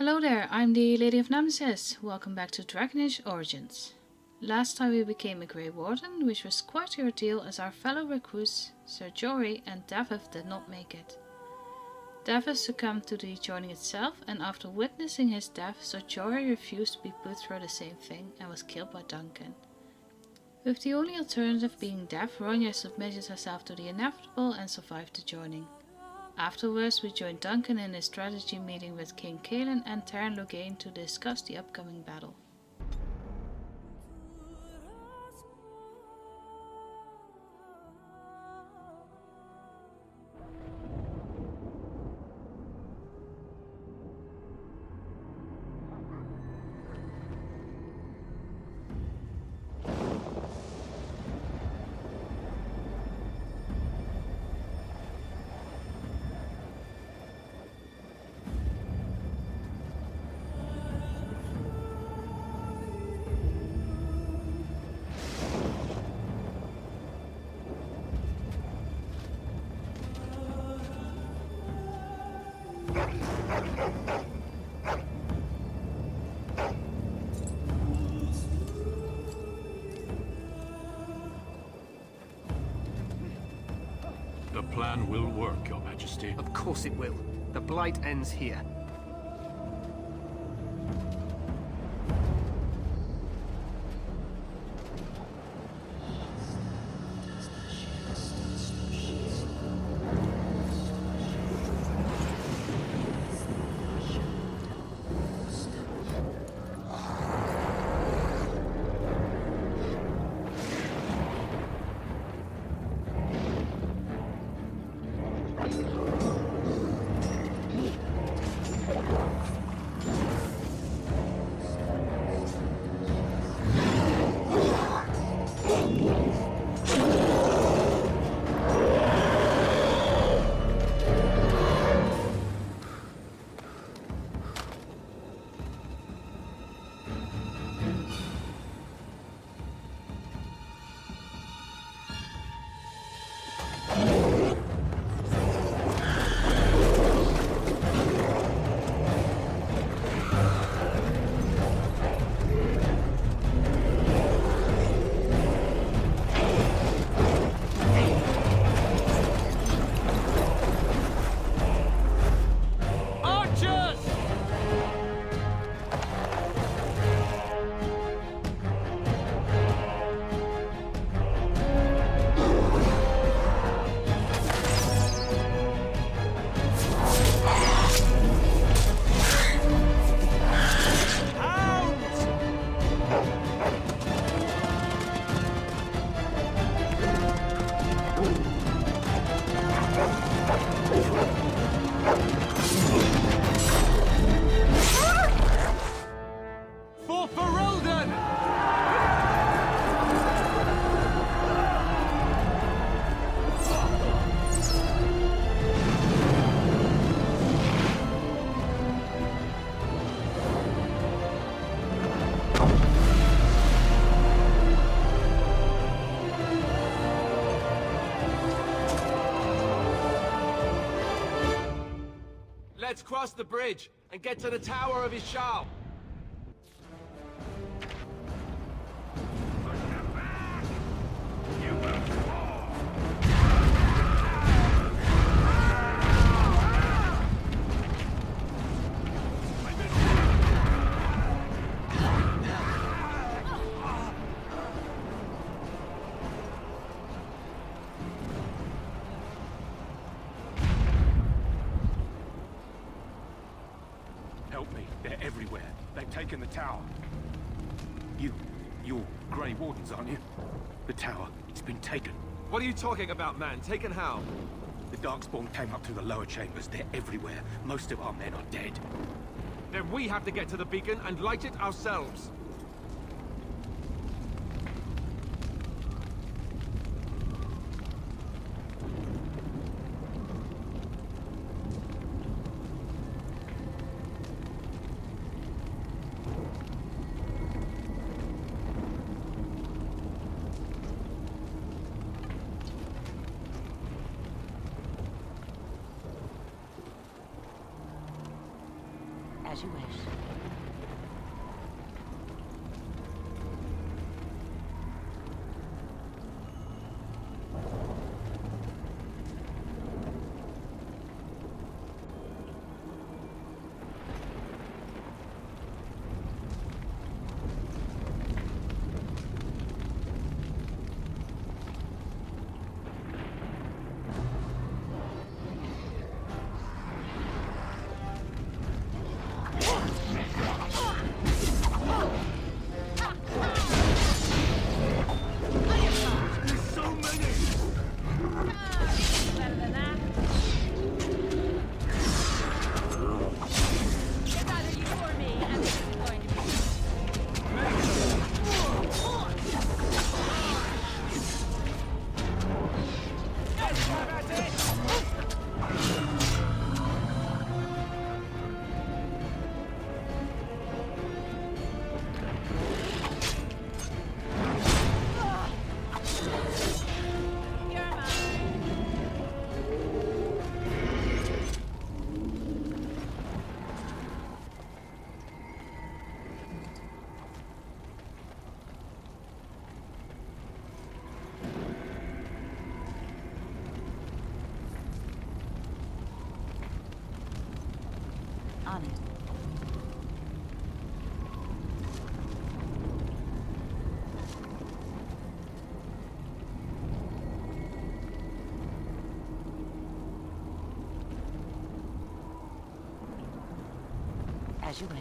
Hello there, I'm the Lady of Nemesis. Welcome back to Dragon Age Origins. Last time we became a Grey Warden, which was quite a ordeal as our fellow recruits, Sir Jory and Davith, did not make it. Davith succumbed to the joining itself, and after witnessing his death, Sir Jory refused to be put through the same thing and was killed by Duncan. With the only alternative being death, Ronja submitted herself to the inevitable and survived the joining. Afterwards, we joined Duncan in his strategy meeting with King Kalen and Terran Logain to discuss the upcoming battle. The plan will work, Your Majesty. Of course it will. The Blight ends here. Let's cross the bridge and get to the Tower of Ishal. Help me. They're everywhere. They've taken the tower. You're Grey Wardens, aren't you? The tower, it's been taken. What are you talking about, man? Taken how? The darkspawn came up through the lower chambers. They're everywhere. Most of our men are dead. Then we have to get to the beacon and light it ourselves. As you wish. On it. As you wish.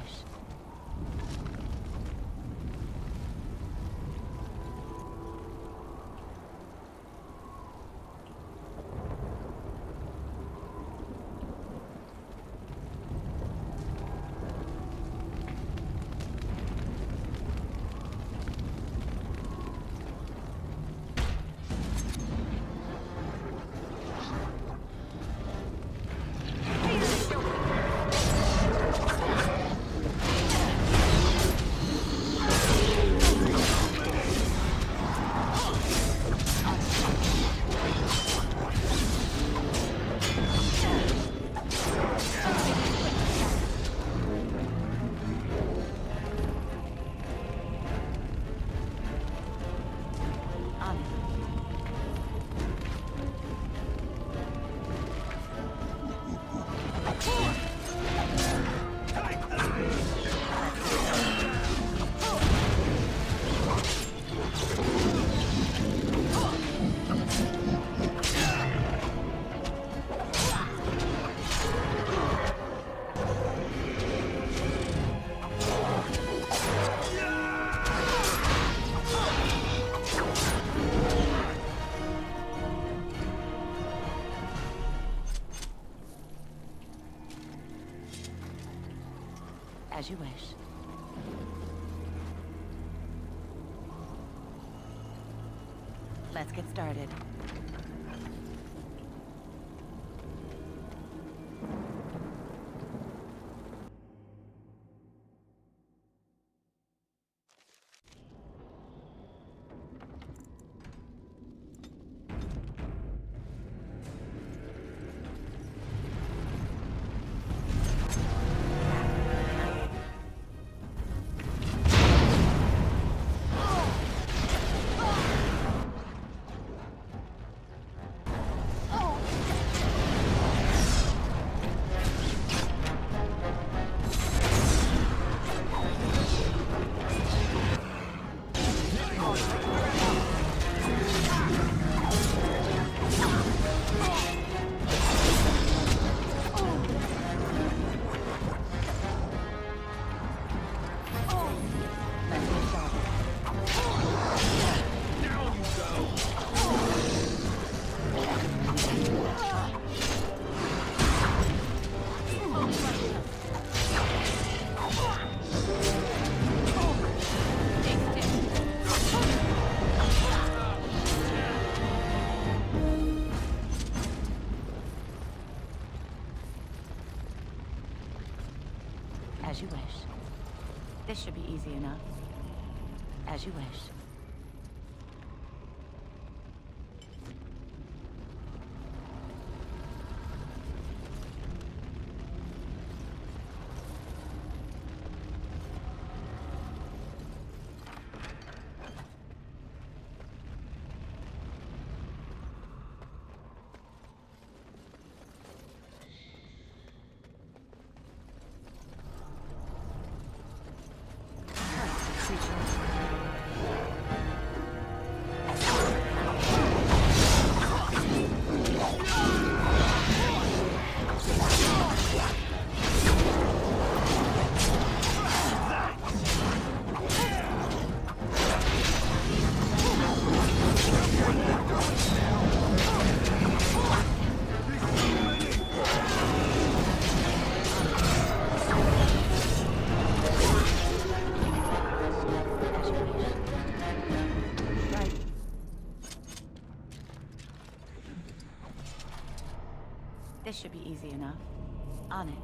As you wish. Let's get started. As you wish. This should be easy enough. As you wish. On it.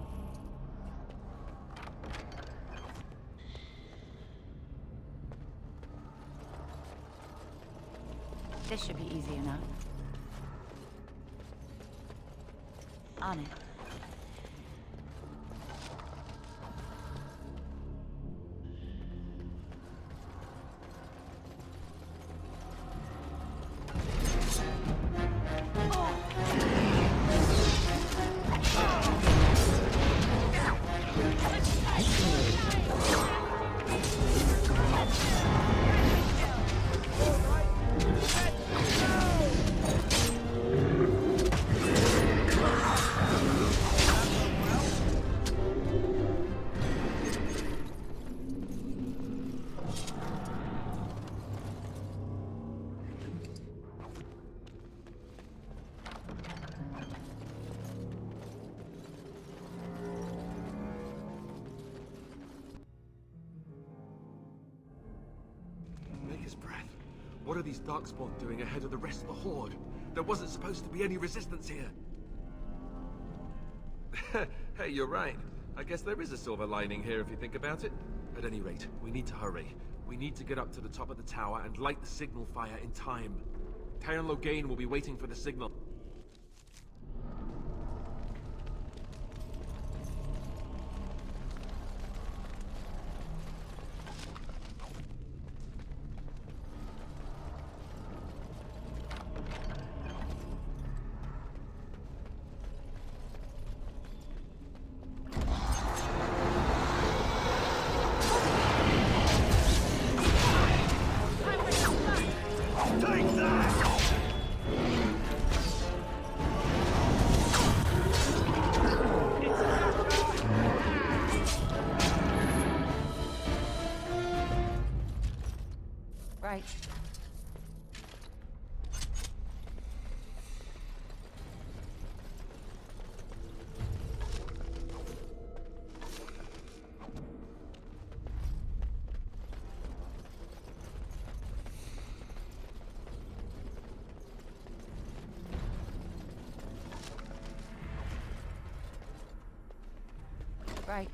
This should be easy enough. On it. His breath. What are these darkspawn doing ahead of the rest of the horde? There wasn't supposed to be any resistance here. Hey, you're right. I guess there is a silver lining here if you think about it. At any rate, we need to hurry. We need to get up to the top of the tower and light the signal fire in time. Tyron Logain will be waiting for the signal. Right. Right.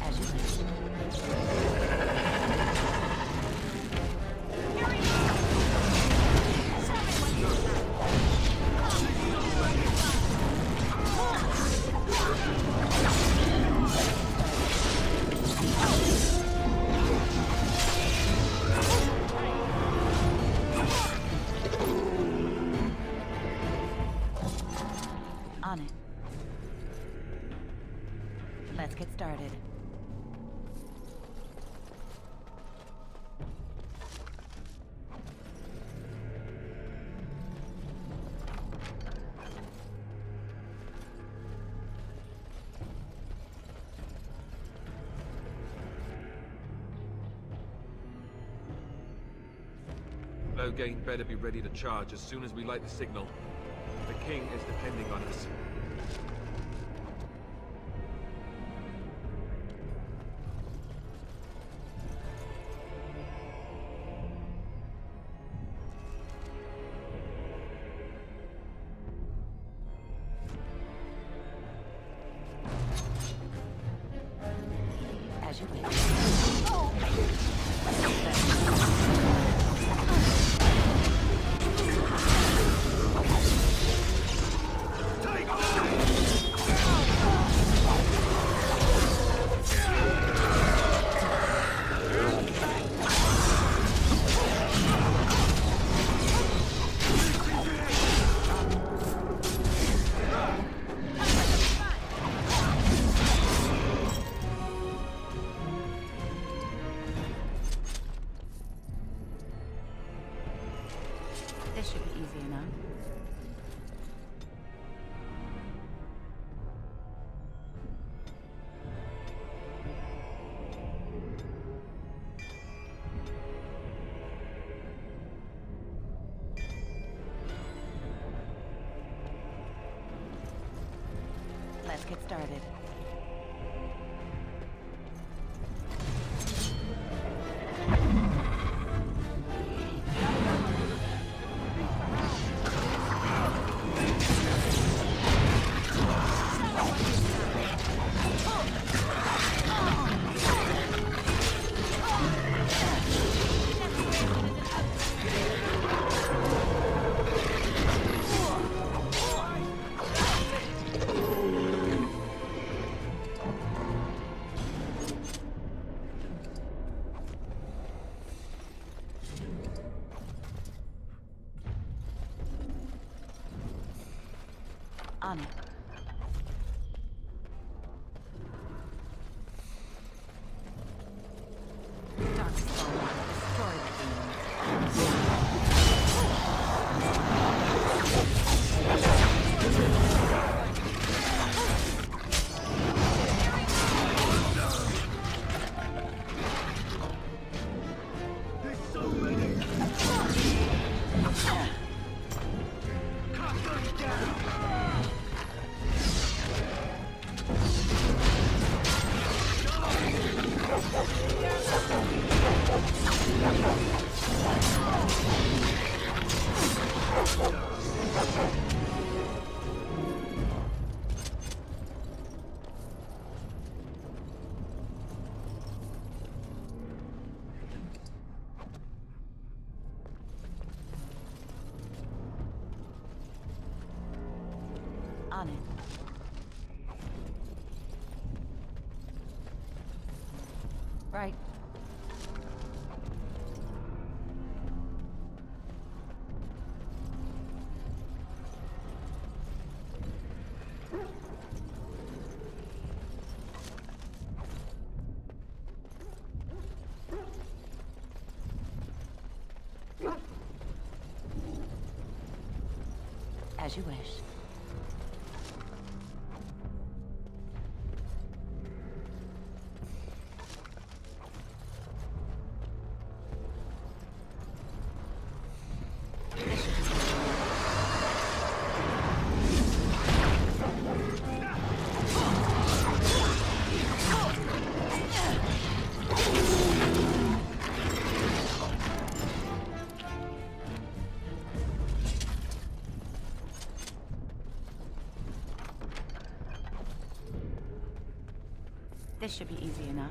As you wish. On it. Let's get started. Logain better be ready to charge as soon as we light the signal. The king is depending on us. As you wish. This should be easy enough. Let's get started. On it. Darkspawn, destroy the demons. On it. Right. As you wish. This should be easy enough.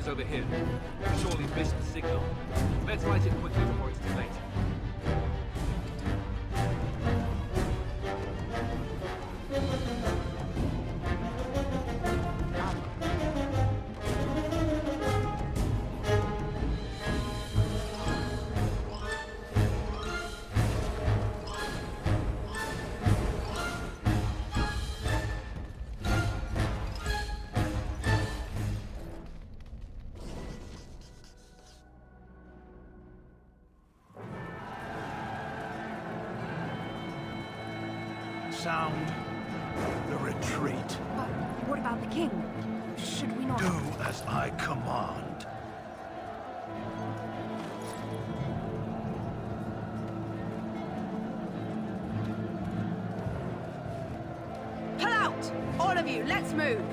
Over here. Surely missed the signal. Let's light it quickly before it's too late. sound the retreat. But what about the king? Should we not... Do as I command. Pull out! All of you, let's move!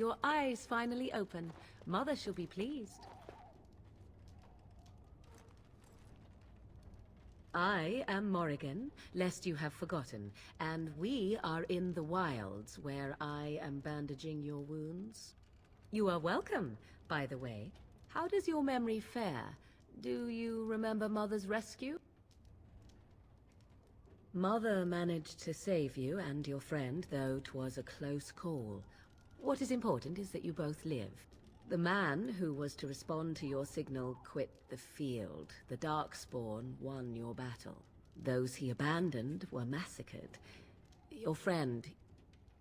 your eyes finally open. Mother shall be pleased. I am Morrigan, lest you have forgotten, and we are in the wilds where I am bandaging your wounds. You are welcome, by the way. How does your memory fare? Do you remember Mother's rescue? Mother managed to save you and your friend, though 'twas a close call. What is important is that you both live. The man who was to respond to your signal quit the field. The darkspawn won your battle. Those he abandoned were massacred. Your friend,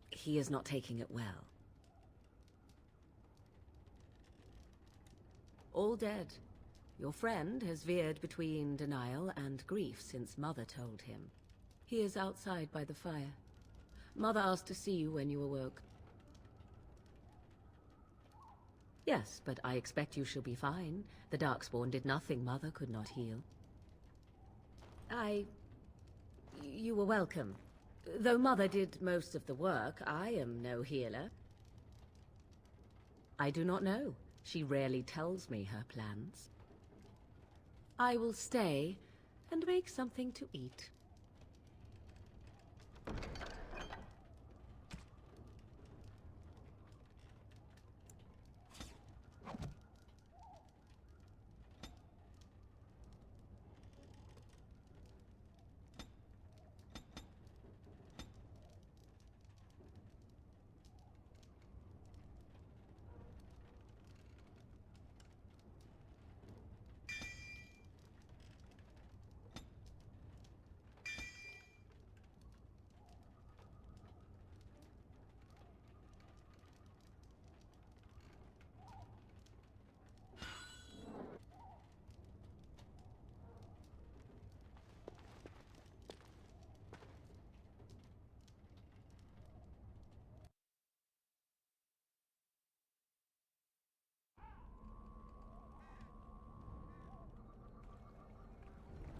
he is not taking it well. All dead. Your friend has veered between denial and grief since Mother told him. He is outside by the fire. Mother asked to see you when you awoke. Yes, but I expect you shall be fine. The darkspawn did nothing Mother could not heal. You were welcome. Though Mother did most of the work, I am no healer. I do not know. She rarely tells me her plans. I will stay and make something to eat.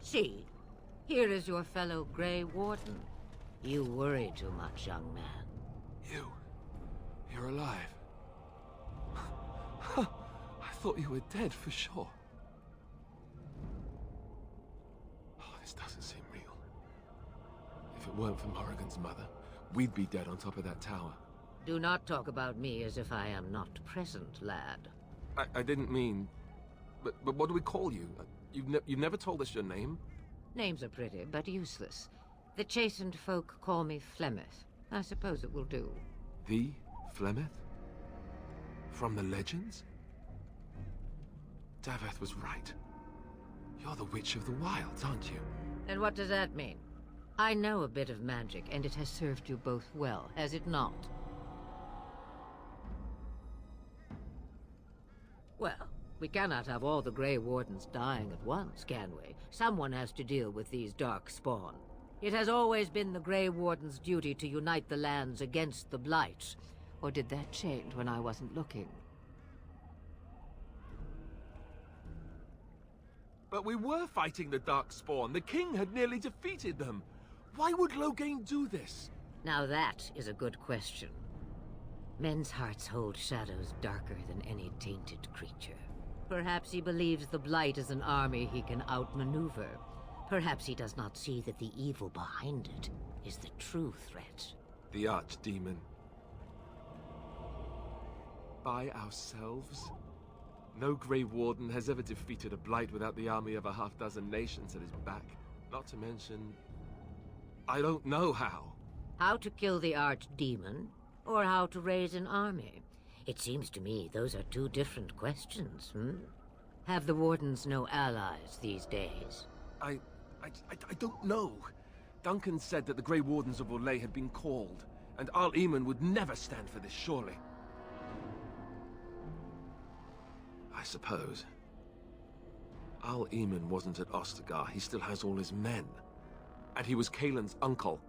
See, here is your fellow Grey Warden. You worry too much, young man. You're alive. I thought you were dead for sure. Oh, this doesn't seem real. If it weren't for Morrigan's mother, we'd be dead on top of that tower. Do not talk about me as if I am not present, lad. I didn't mean... But what do we call you? You've never told us your name? Names are pretty, but useless. The chastened folk call me Flemeth. I suppose it will do. The Flemeth? From the legends? Daveth was right. You're the Witch of the Wilds, aren't you? And what does that mean? I know a bit of magic, and it has served you both well, has it not? Well, we cannot have all the Grey Wardens dying at once, can we? Someone has to deal with these darkspawn. It has always been the Grey Warden's duty to unite the lands against the Blight. Or did that change when I wasn't looking? But we were fighting the darkspawn. The king had nearly defeated them. Why would Loghain do this? Now that is a good question. Men's hearts hold shadows darker than any tainted creature. Perhaps he believes the Blight is an army he can outmaneuver. Perhaps he does not see that the evil behind it is the true threat. The archdemon. By ourselves? No Grey Warden has ever defeated a Blight without the army of a half-dozen nations at his back. Not to mention... I don't know how. How to kill the archdemon, or how to raise an army? It seems to me those are two different questions, Have the Wardens no allies these days? I don't know. Duncan said that the Grey Wardens of Orlais had been called, and Arl Eamon would never stand for this, surely. I suppose. Arl Eamon wasn't at Ostagar. He still has all his men. And he was Kaelin's uncle.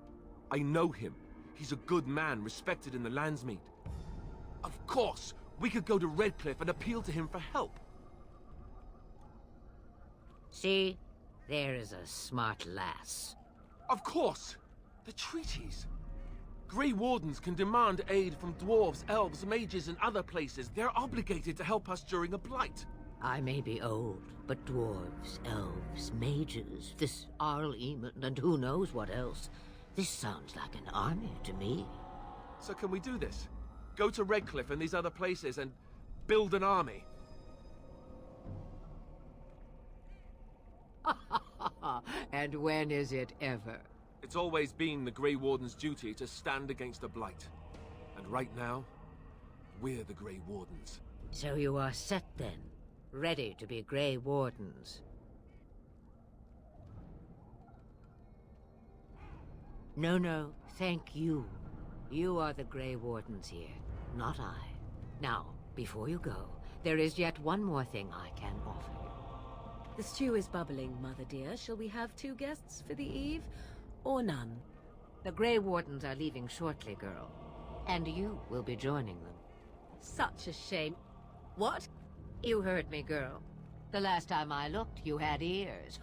I know him. He's a good man, respected in the Landsmeet. Of course, we could go to Redcliffe and appeal to him for help. See? There is a smart lass. Of course! The treaties. Grey Wardens can demand aid from dwarves, elves, mages, and other places. They're obligated to help us during a blight. I may be old, but dwarves, elves, mages, this Arl Eamon, and who knows what else. This sounds like an army to me. So can we do this? Go to Redcliffe and these other places and build an army? And when is it ever? It's always been the Grey Warden's duty to stand against a blight. And right now, we're the Grey Wardens. So you are set then, ready to be Grey Wardens. No, thank you. You are the Grey Wardens here, not I. Now, before you go, there is yet one more thing I can offer you. The stew is bubbling, Mother dear. Shall we have 2 guests for the eve, or none? The Grey Wardens are leaving shortly, girl. And you will be joining them. Such a shame. What? You heard me, girl. The last time I looked, you had ears.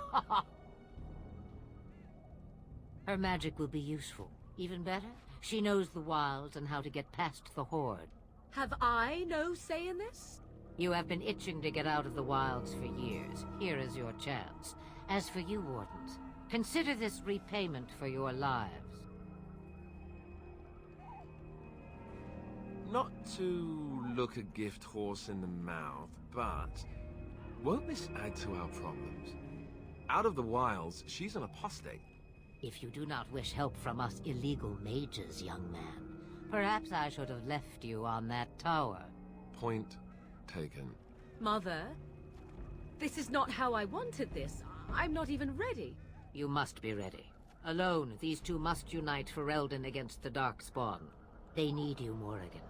Her magic will be useful. Even better, she knows the wilds and how to get past the Horde. Have I no say in this? You have been itching to get out of the wilds for years. Here is your chance. As for you, Wardens, consider this repayment for your lives. Not to look a gift horse in the mouth, but won't this add to our problems? Out of the wilds, she's an apostate. If you do not wish help from us illegal mages, young man, perhaps I should have left you on that tower. Point taken. Mother, this is not how I wanted this. I'm not even ready. You must be ready. Alone, these two must unite for Eldon against the darkspawn. They need you, Morrigan.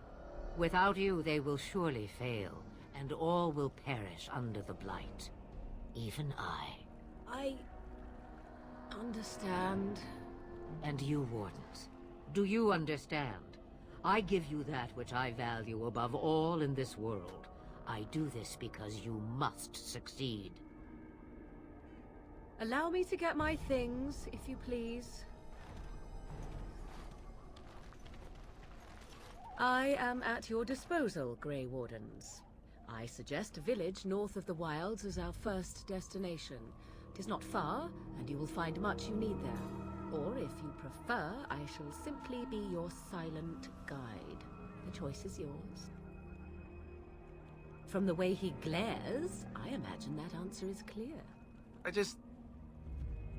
Without you, they will surely fail, and all will perish under the blight. Even I understand. And you, Wardens, do you understand? I give you that which I value above all in this world. I do this because you must succeed. Allow me to get my things, if you please. I am at your disposal, Grey Wardens. I suggest a village north of the wilds as our first destination. It is not far, and you will find much you need there. Or, if you prefer, I shall simply be your silent guide. The choice is yours. From the way he glares, I imagine that answer is clear.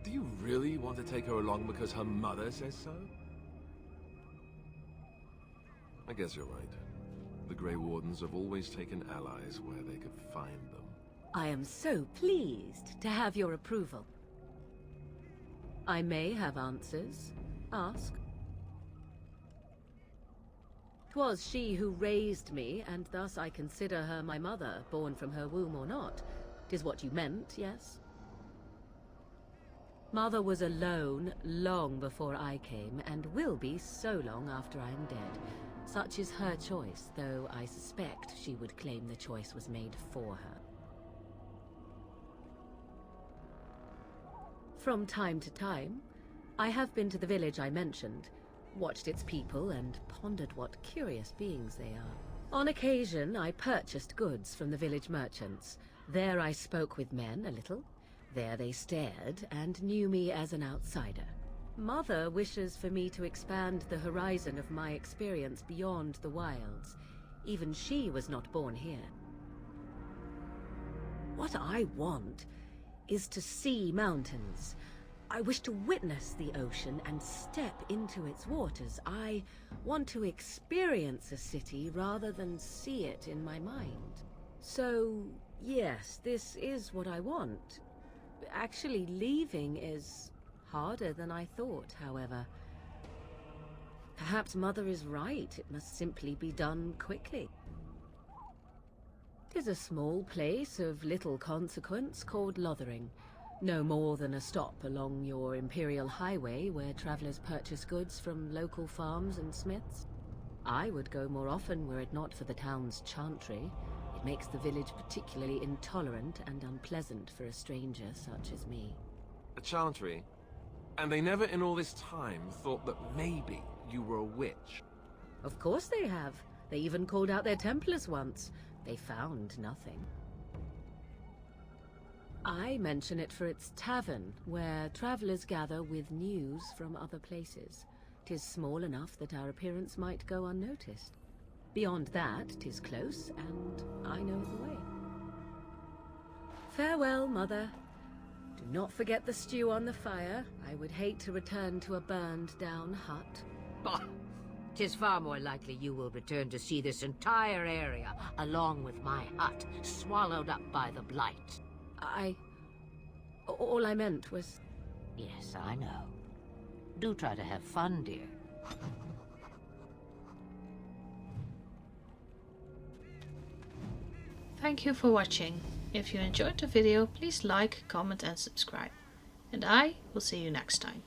Do you really want to take her along because her mother says so? I guess you're right. The Grey Wardens have always taken allies where they could find them. I am so pleased to have your approval. I may have answers. Ask. 'Twas she who raised me, and thus I consider her my mother, born from her womb or not. 'Tis what you meant, yes? Mother was alone long before I came, and will be so long after I am dead. Such is her choice, though I suspect she would claim the choice was made for her. From time to time, I have been to the village I mentioned, watched its people, and pondered what curious beings they are. On occasion, I purchased goods from the village merchants. There I spoke with men a little. There they stared and knew me as an outsider. Mother wishes for me to expand the horizon of my experience beyond the wilds. Even she was not born here. What I want is to see mountains. I wish to witness the ocean and step into its waters. I want to experience a city rather than see it in my mind. So, yes, this is what I want. Actually, leaving is harder than I thought, however. Perhaps Mother is right. It must simply be done quickly. 'Tis a small place of little consequence called Lothering. No more than a stop along your Imperial Highway where travelers purchase goods from local farms and smiths. I would go more often were it not for the town's chantry. It makes the village particularly intolerant and unpleasant for a stranger such as me. A chantry? And they never in all this time thought that maybe you were a witch. Of course they have. They even called out their Templars once. They found nothing. I mention it for its tavern, where travelers gather with news from other places. 'Tis small enough that our appearance might go unnoticed. Beyond that, 'tis close, and I know the way. Farewell, Mother. Do not forget the stew on the fire. I would hate to return to a burned-down hut. Bah! 'Tis far more likely you will return to see this entire area, along with my hut, swallowed up by the blight. All I meant was... Yes, I know. Do try to have fun, dear. Thank you for watching. If you enjoyed the video, please like, comment and subscribe. And I will see you next time.